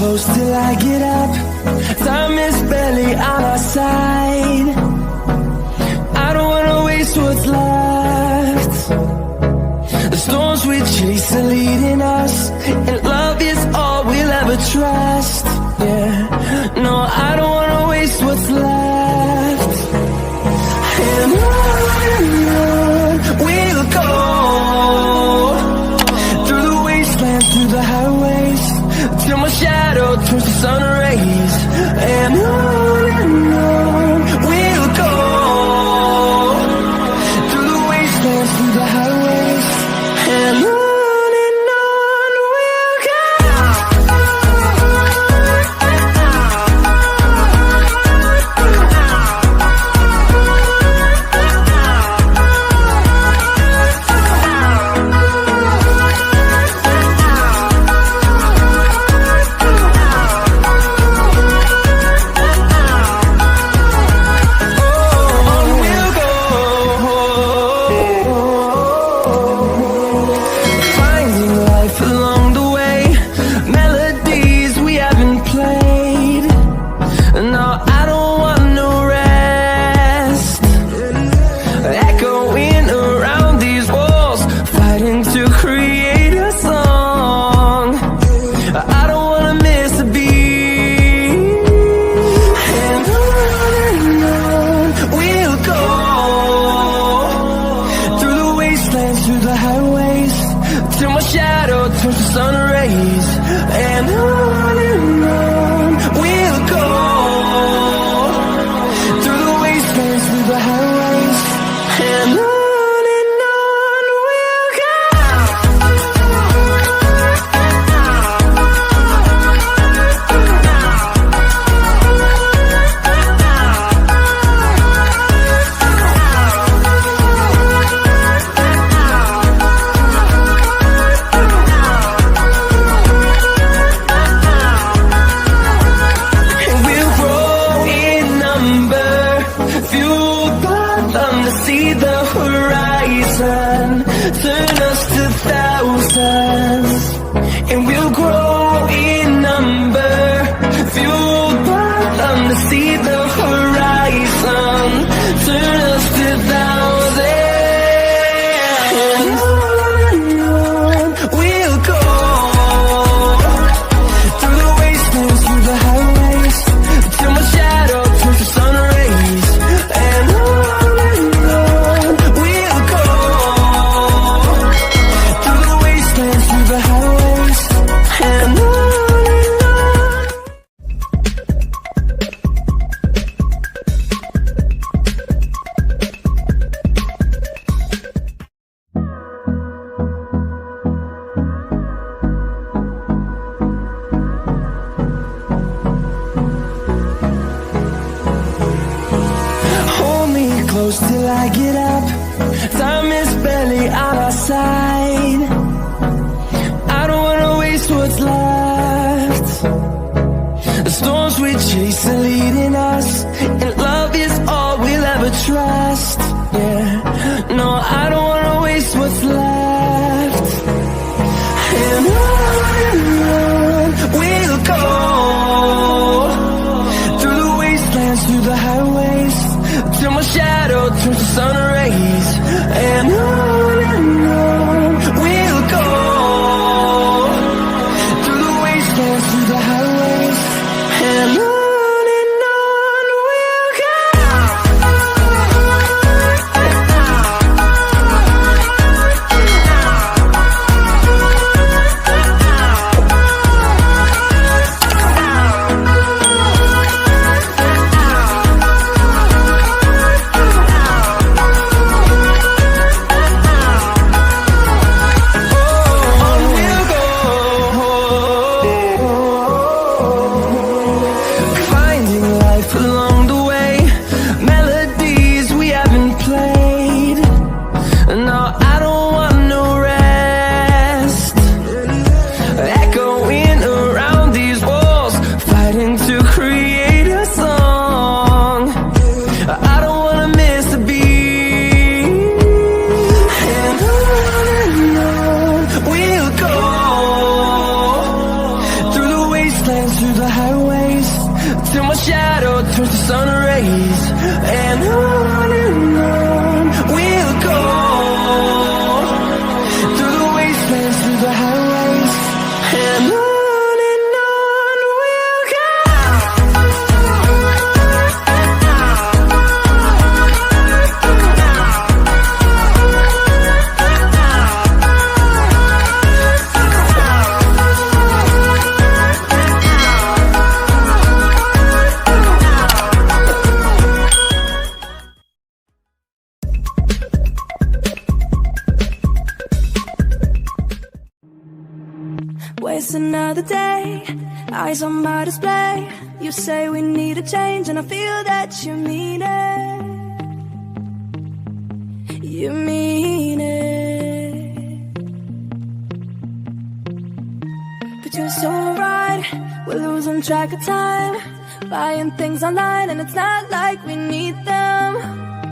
close till I get up. Time is barely on our side. I don't wanna waste what's left. The storms we chase are leading us, and love is all we'll ever trust. Yeah, no, I don't wanna waste what's left. And on we'll go, through the wastelands, through the highways, till my shadow turns to sun rays. And on we'll go, through the wastelands, through the highways, and on we'll go. Till I get up, time is barely on our side. I don't wanna waste what's left. The storms we chase are leading us, and love is all we'll ever trust. Yeah, no, I don't wanna waste what's left. And on we'll go, through the wastelands, through the highways, till my shadow turns to sun rays. And on we'll go, through the wastelands, through the highways, and on we'll go. the day, eyes on my display. You say we need a change, and I feel that you mean it. You mean it. But you're so right, we're losing track of time, buying things online and it's not like we need them.